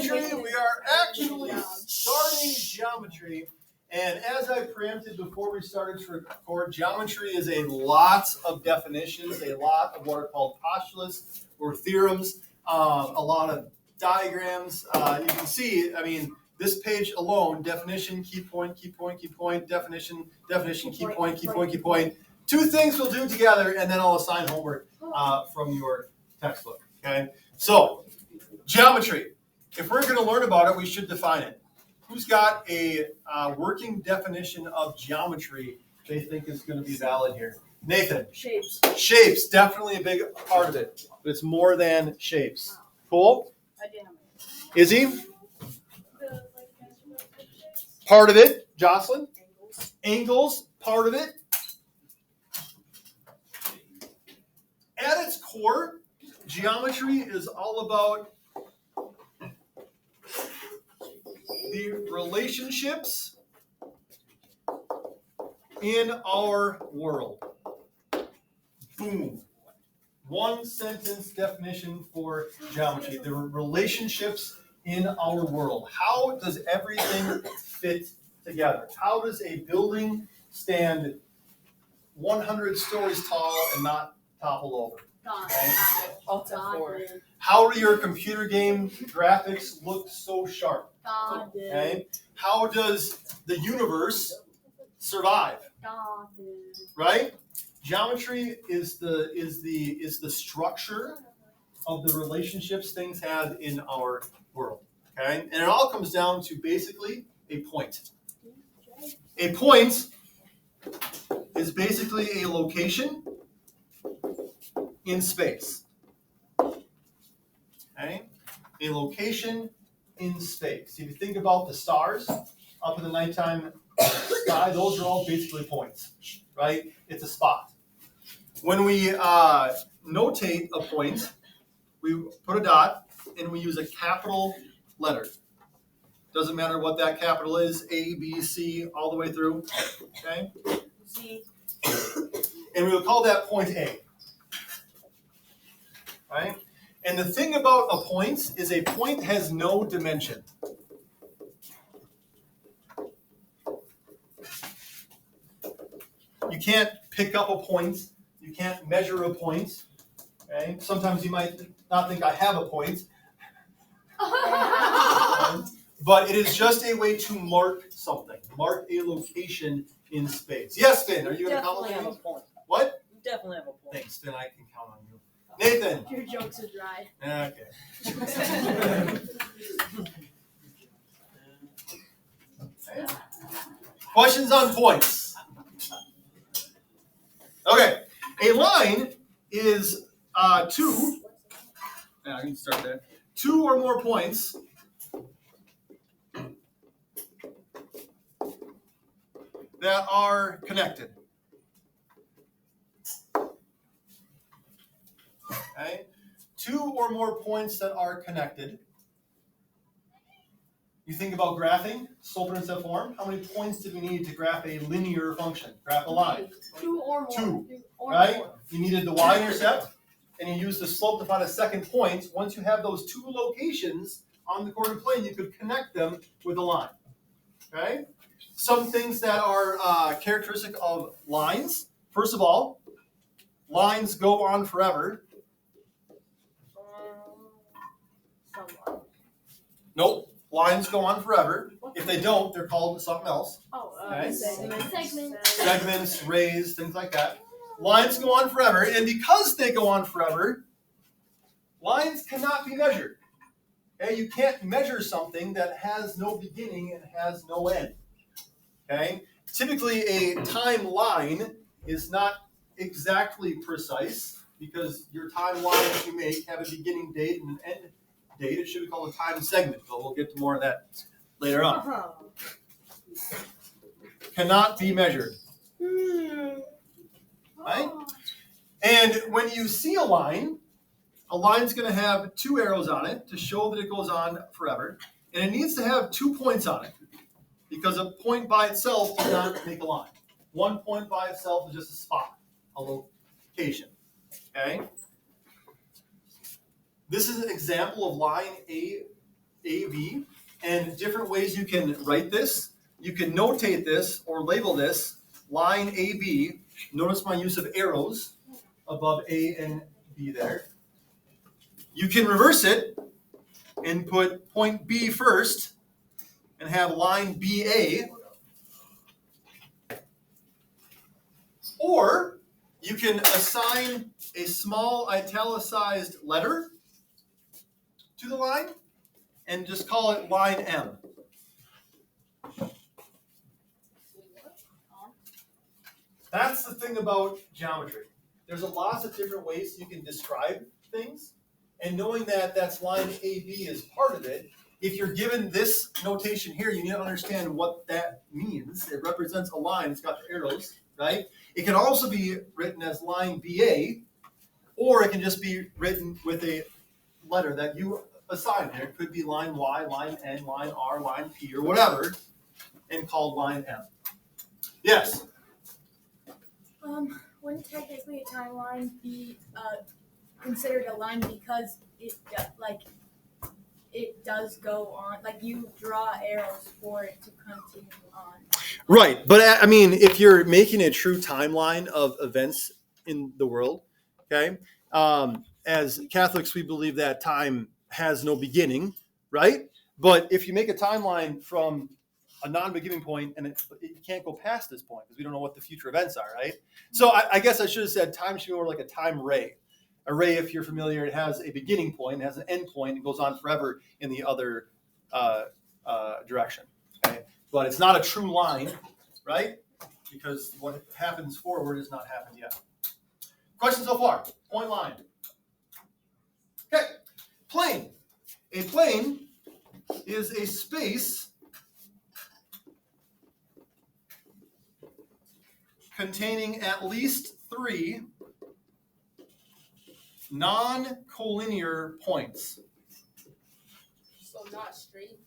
geometry. We are actually starting geometry. And as I preempted before we started to record, geometry is a lot of definitions, a lot of what are called postulates or theorems, a lot of diagrams. You can see, I mean, this page alone, definition, key point, definition, key point. Two things we'll do together, and then I'll assign homework from your textbook. Okay? So, geometry. If we're going to learn about it, we should define it. Who's got a working definition of geometry they think is going to be valid here? Nathan? Shapes. Shapes, definitely a big part of it. But it's more than shapes. Cool? Izzy? Part of it. Jocelyn? Angles, part of it. At its core, geometry is all about the relationships in our world. Boom. One sentence definition for geometry. The relationships in our world. How does everything fit together? How does a building stand 100 stories tall and not topple over? Okay. How do your computer game graphics look so sharp? Okay. How does the universe survive? Right? Geometry is the structure of the relationships things have in our world. Okay? And it all comes down to basically a point. A point is basically a location in space. Okay? A location in space. If you think about the stars up in the nighttime sky, those are all basically points, right? It's a spot. When we notate a point, we put a dot and we use a capital letter. Doesn't matter what that capital is, A, B, C, all the way through. Okay? Z. And we will call that point A. Right? And the thing about a point is a point has no dimension. You can't pick up a point. You can't measure a point. Okay? Sometimes you might not think I have a point. But it is just a way to mark something. Mark a location in space. Yes, Finn, are you going to comment? Definitely have a point. What? Definitely have a point. Thanks, Finn. I can count on you. Nathan. Your jokes are dry. Okay. Questions on points. Okay. A line is two. Yeah, I can start there. Two or more points that are connected. Okay? Two or more points that are connected. You think about graphing, slope-intercept form. How many points did we need to graph a linear function? Graph a line. Two or more. Two, or right? more. You needed the y-intercept, and you used the slope to find a second point. Once you have those two locations on the coordinate plane, you could connect them with a line. Okay? Some things that are characteristic of lines. First of all, lines go on forever. Somewhat. Nope. Lines go on forever. If they don't, they're called something else. Okay. Segments, rays, things like that. Lines go on forever, and because they go on forever, lines cannot be measured. Okay? You can't measure something that has no beginning and has no end. Okay? Typically, a timeline is not exactly precise because your timelines you make have a beginning date and an end date. It should be called a time segment, but we'll get to more of that later on. Cannot be measured. Right? And when you see a line's going to have two arrows on it to show that it goes on forever. And it needs to have 2 points on it because a point by itself does not make a line. 1 point by itself is just a spot, a location. Okay? This is an example of line A AB, and different ways you can write this. You can notate this or label this line AB. Notice my use of arrows above A and B there. You can reverse it and put point B first and have line BA. Or you can assign a small italicized letter to the line and just call it line M. That's the thing about geometry. There's lots of different ways you can describe things, and knowing that that's line AB is part of it. If you're given this notation here, you need to understand what that means. It represents a line. It's got the arrows, right? It can also be written as line BA, or it can just be written with a letter that you assign there. It could be line Y, line N, line R, line P, or whatever, and called line M. Yes? Wouldn't technically a timeline be considered a line because it does go on, like you draw arrows for it to continue on? Right, but I mean, if you're making a true timeline of events in the world, okay, as Catholics, we believe that time has no beginning, right? But if you make a timeline from a non-beginning point and it can't go past this point because we don't know what the future events are, right? So I guess I should have said time should be more like a time ray. A ray, if you're familiar, it has a beginning point, it has an end point, it goes on forever in the other direction, okay? But it's not a true line, right? Because what happens forward has not happened yet. Question so far? Point line. Okay, plane. A plane is a space containing at least 3 non-collinear points. So not straight.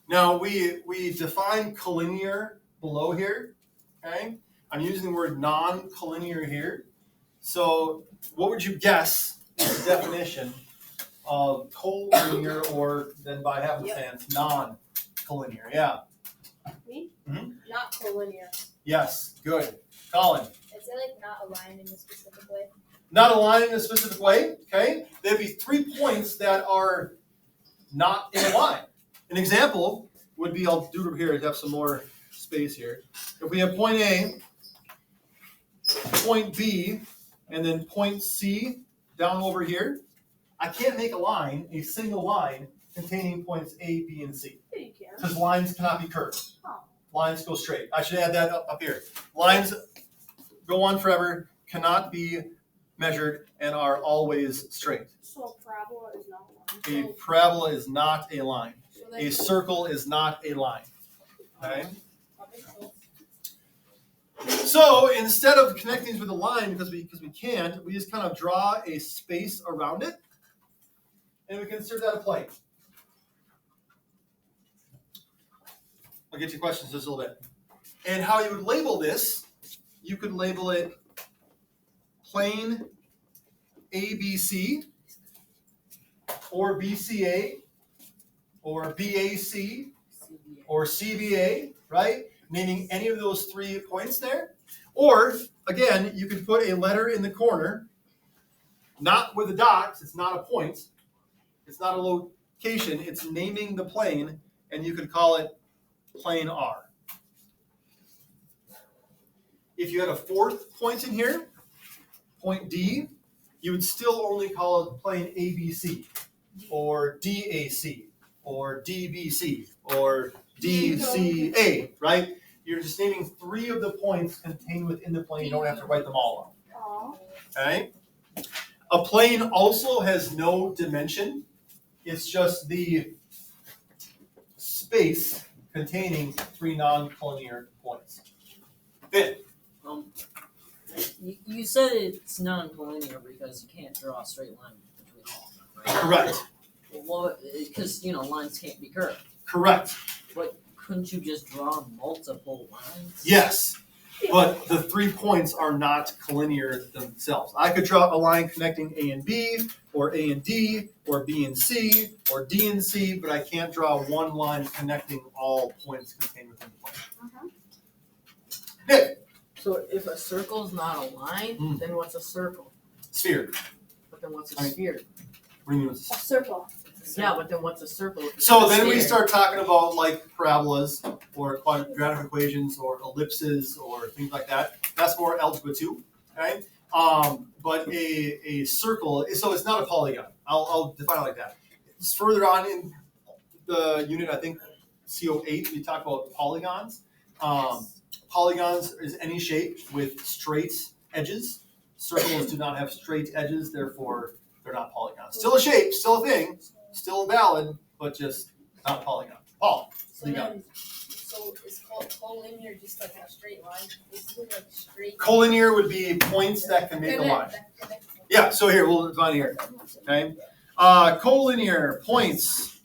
Now we define collinear below here, okay? I'm using the word non-collinear here. So what would you guess is the definition of collinear, or then by happenstance, non-collinear? Yeah. Me? Mm-hmm. Not collinear. Yes, good. Colin. Is it like not aligned in a specific way? Not aligned in a specific way, okay? There'd be 3 points that are not in a line. An example would be, I'll do it here to have some more space here. If we have point A, point B, and then point C down over here, I can't make a line, a single line, containing points A, B, and C. Yeah, you can. Because lines cannot be curved. Oh. Lines go straight. I should add that up here. Lines go on forever, cannot be measured, and are always straight. So a parabola is not one. A parabola is not a line. So A circle is not a line. Okay? So instead of connecting these with a line, because we can't, we just kind of draw a space around it, and we consider that a plane. I'll get to questions in just a little bit. And how you would label this, you could label it plane ABC, or BCA, or BAC, or CBA, right? Naming any of those 3 points there. Or, again, you could put a letter in the corner, not with a dot, 'cause it's not a point, it's not a location, it's naming the plane, and you could call it plane R. If you had a 4th point in here, point D, you would still only call it plane ABC, or DAC, or DBC, or DCA, right? You're just naming 3 of the points contained within the plane. You don't have to write them all out. Okay? A plane also has no dimension. It's just the space containing 3 non-collinear points. Finn. You said it's non-collinear because you can't draw a straight line between all of them, right? Correct. Well, because lines can't be curved. Correct. But couldn't you just draw multiple lines? Yes. but the 3 points are not collinear themselves. I could draw a line connecting A and B, or A and D, or B and C, or D and C, but I can't draw one line connecting all points contained within the plane. Nick, So if a circle's not a line, then what's a circle? sphere. But then what's a sphere? What do you mean what's a A circle. Yeah, but then what's a circle? if it's So a then we sphere? start talking about like parabolas or quadratic equations or ellipses or things like that. That's more algebra 2, right? But a circle, so it's not a polygon. I'll define it like that. It's further on in the unit, I think CO8, we talk about polygons. Polygons is any shape with straight edges. Circles do not have straight edges, therefore they're not polygons. Still a shape, still a thing, still valid, but just not polygon. Paul, So you got then, so is collinear just like a straight line? Basically like straight. collinear would be points that can make a line. Yeah, so here, we'll define here, okay? Collinear points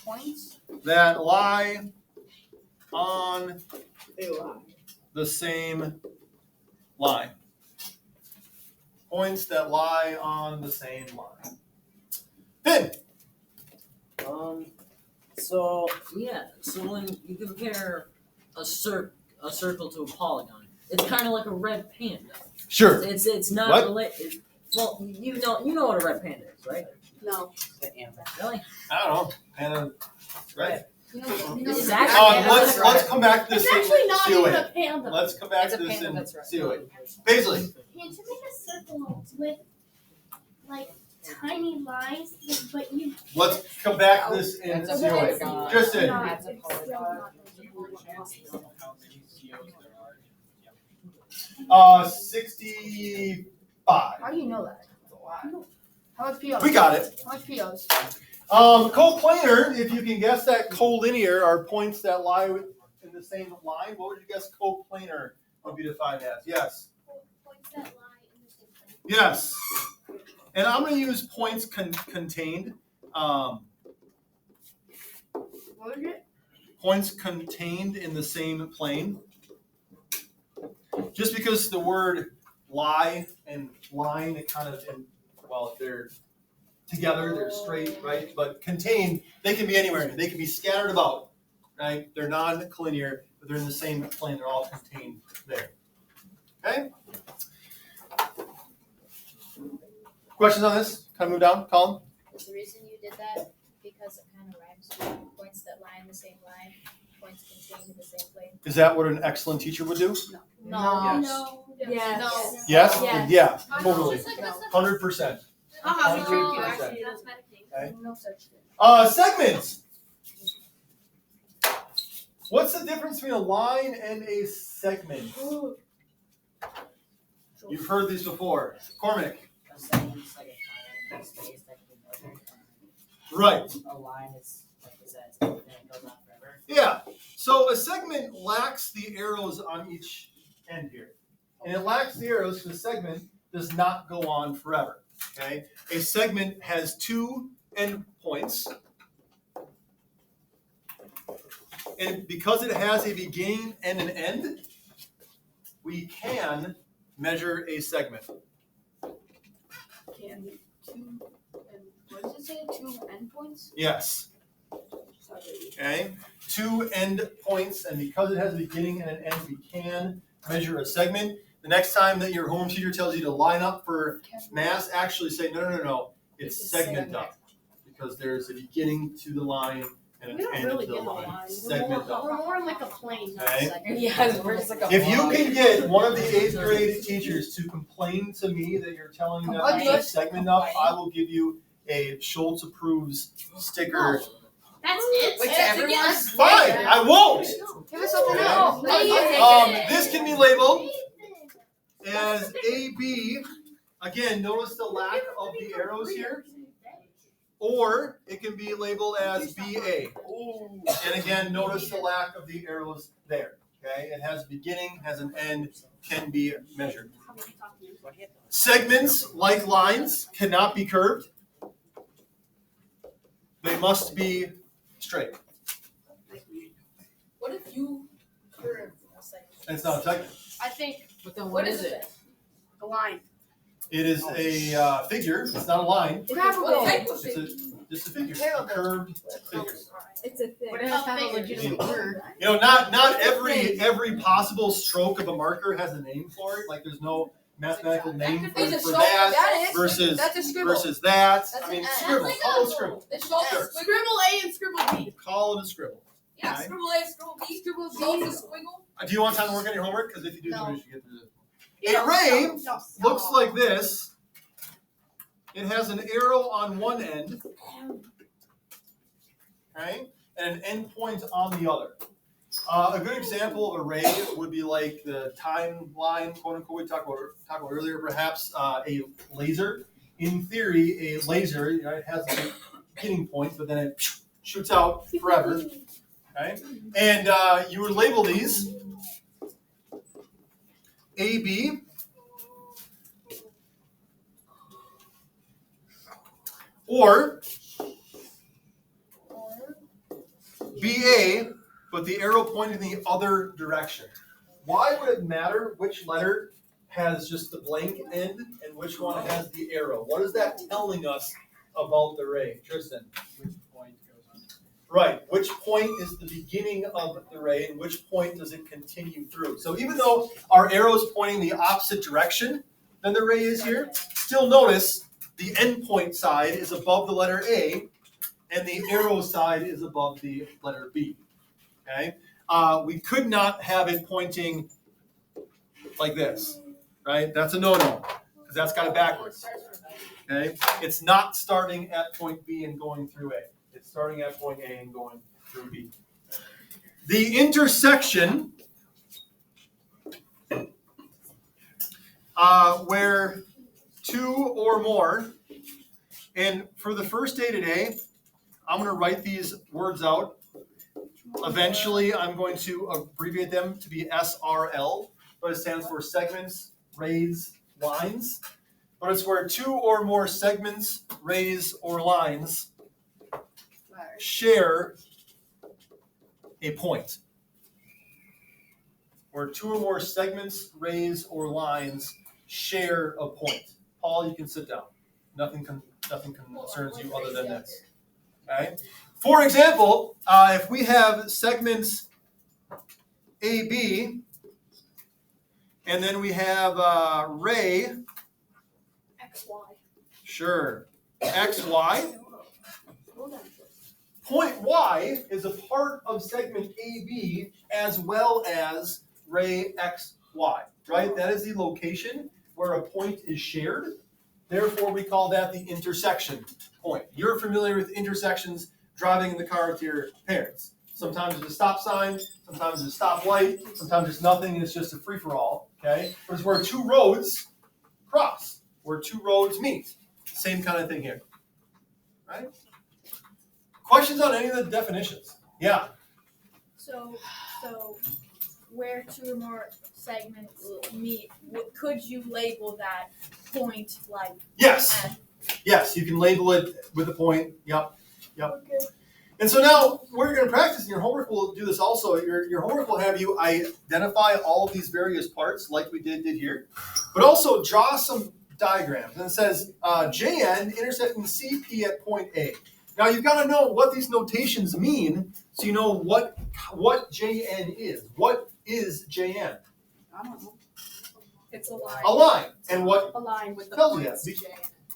Points? that lie on the same line. Points that lie on the same line. Finn, So when you compare a circle to a polygon, it's kind of like a red panda. sure. It's not What? related. Well, you know what a red panda is, right? No. Really? I don't know. Panda, right? It's actually Let's come back to this It's thing. actually not CO8. even a panda. Let's come back It's a to this panda, in that's right. CO8. Paisley, Can't you make a circle with like tiny lines, but you let's come back to this in That's a CO8. polygon. Tristan, That's a polygon. 65. How do you know that? How much POs? We got it. How much POs? Coplanar, if you can guess that collinear are points that lie in the same line, what would you guess coplanar would be defined as? Yes. points that lie in the same place. Yes. And I'm going to use points contained. What was it? Points contained in the same plane. Just because the word lie and line, it kind of, well, if they're together, they're straight, right? But contained, they can be anywhere. They can be scattered about, right? They're non-collinear, but they're in the same plane. They're all contained there. Okay? Questions on this? Kind of move down, Colin? Is the reason you did that because it kind of rhymes with points that lie in the same line, points contained in the same plane? Is that what an excellent teacher would do? No. No. Yes. No. Yes? Yes. Yeah, totally. No. 100%. Haha, we No. tricked you. 100%. Actually, that's medicating. Okay. No such thing. Segments. What's the difference between a line and a segment? You've heard these before. Cormac. A segment's like a triangle space that can be measured. Right. A line is like is that and it goes on forever. Yeah. So a segment lacks the arrows on each end here. And it lacks the arrows because the segment does not go on forever. Okay? A segment has 2 endpoints. And because it has a beginning and an end, we can measure a segment. Can be two. And what does it say? 2 endpoints. Yes. Okay. 2 end points, and because it has a beginning and an end, we can measure a segment. The next time that your home teacher tells you to line up for mass, actually say no. It's segment up, because there's a beginning to the line and We an don't end really to the get a line. line. Segment up. We're more like a plane, not a Okay. segment. Yeah, we're just like a If you block. can get one of the 8th grade teachers to complain to me that you're telling them I'll to do it. segment up, I will give you a Schultz approves sticker. That's it. Wait, to everyone? Fine, I won't. Give us something No, else. please. This can be labeled as AB. Again, notice the lack of the arrows here. Or it can be labeled as BA. And again, notice the lack of the arrows there. Okay, it has a beginning, has an end, can be measured. Segments, like lines, cannot be curved. They must be straight. What if you curve a segment? And it's not a segment. I think But then what is it? A line. It is a figure. It's not a line. Parabola. It's just a figure. A curved figure. It's a thing. But it has to have a legitimate word. You know, not every possible stroke of a marker has a name for it. Like there's no mathematical name for that versus That's a scribble. versus that. That's I mean, an scribble. N. Call it scribble. It's called Sure. scribble A and scribble B. Call it a scribble. Yeah, Okay. scribble A, scribble B, scribble B is a squiggle. Do you want time to work on your homework? Because if you do, No. then we should get through this. An array looks like this. It has an arrow on one end, right, and an endpoint on the other. A good example of array would be like the timeline, quote unquote, we talked about earlier. Perhaps a laser. In theory, a laser, you know, it has a beginning point, but then it shoots out forever. Okay, and you would label these A, B. Or BA, but the arrow pointing the other direction. Why would it matter which letter has just the blank end and which one has the arrow? What is that telling us about the array? Tristan? Which point goes on? Right, which point is the beginning of the array and which point does it continue through? So even though our arrow is pointing the opposite direction than the array is here, still notice the endpoint side is above the letter A, and the arrow side is above the letter B. Okay, we could not have it pointing like this, right? That's a no-no because that's got it backwards. Okay, it's not starting at point B and going through A. It's starting at point A and going through B. The intersection, where two or more, and for the first day today, I'm going to write these words out. Eventually, I'm going to abbreviate them to be SRL, but it stands for segments, rays, lines. But it's where two or more segments, rays, or lines share a point. Where two or more segments, rays, or lines share a point. Paul, you can sit down. Nothing concerns you other than this. Okay. For example, if we have segments AB, and then we have ray, XY. sure, XY. Point Y is a part of segment AB as well as ray XY, right? That is the location where a point is shared. Therefore, we call that the intersection point. You're familiar with intersections driving in the car with your parents. Sometimes there's a stop sign, sometimes there's a stop light, sometimes there's nothing, and it's just a free-for-all, okay? But it's where two roads cross, where two roads meet. Same kind of thing here, right? Questions on any of the definitions? Yeah. So where two or more segments meet, could you label that point like Yes. F? Yes, you can label it with a point. Yep. And so now we're going to practice, and your homework will do this also. Your homework will have you identify all of these various parts like we did here, but also draw some diagrams. And it says JN intersecting CP at point A. Now you've got to know what these notations mean so you know what JN is. What is JN? I don't know. It's a line. A line. And what A line with the tells you points that? J.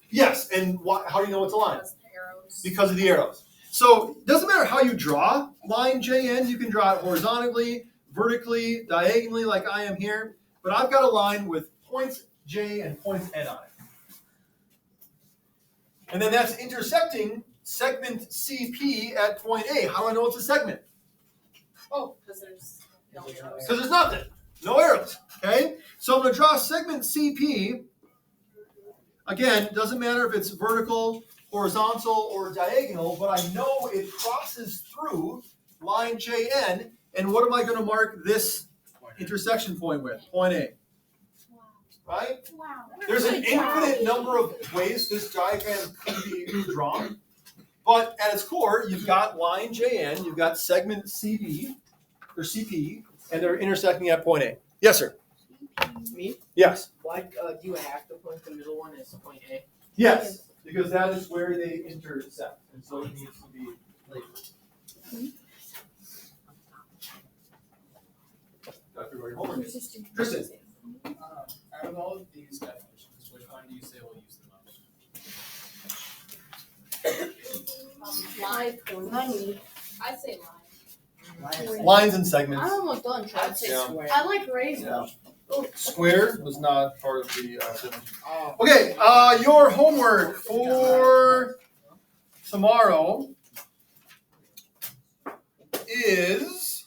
Yes, and how do you know it's a line? Because arrows. Because of the arrows. So it doesn't matter how you draw line JN. You can draw it horizontally, vertically, diagonally like I am here. But I've got a line with points J and points N on it. And then that's intersecting segment CP at point A. How do I know it's a segment? Oh, because there's no arrows. Because there's nothing. No arrows. Okay? So I'm going to draw segment CP. Again, doesn't matter if it's vertical, horizontal, or diagonal, but I know it crosses through line JN. And what am I going to mark this intersection point with? Point A. Right? Wow. There's an infinite number of ways this diagram could be drawn. But at its core, you've got line JN, you've got segment CB, or CP, and they're intersecting at point A. Yes, sir. Me? Yes. Why do you have to put the middle one as point A? Yes, because that is where they intersect, and so it needs to be labeled. Dr. Gordon, homework. Kristen. Out of all of these definitions, which one do you say we'll use the most? Line. I'd say line. Lines and I'm segments. almost done. I'd say Yeah. square. I like razor. Yeah. Square was not part of the definition. Oh. Okay, your homework for tomorrow is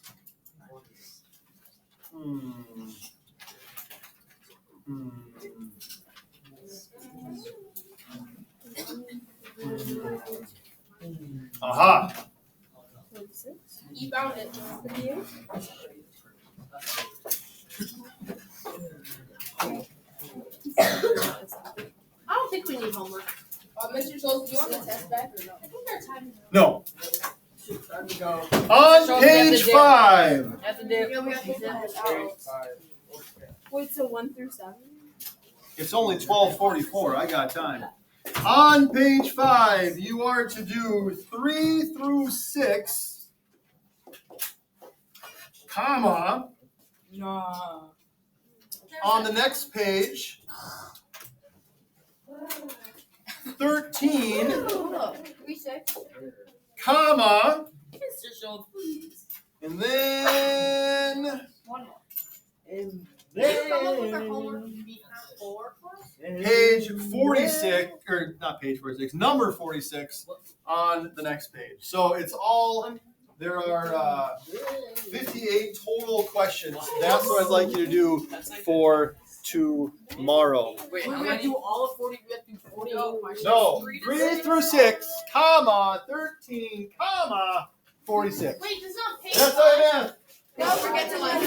Aha. You found it. I don't think we need homework. Mr. Schultz, do you want the test back or no? I think our time is up. No. Time to go. On page 5. At the dip. Yeah, we have to do that. Wait, so 1 through 7? It's only 12:44. I got time. On page 5, you are to do 3 through 6, comma. No. On the next page, 13, Hold up. 3-6. comma, Mr. Schultz, please. and then One more. And Can you come up with our homework before class? page 46, or not page 46, number 46 on the next page. So it's all, there are 58 total questions. That's what I'd like you to do for tomorrow. Wait, I'm gonna do all of 40. We have to do 48 questions. No, 3 through 6, comma, 13, comma, 46. Wait, does not page That's all I have. Don't forget to like.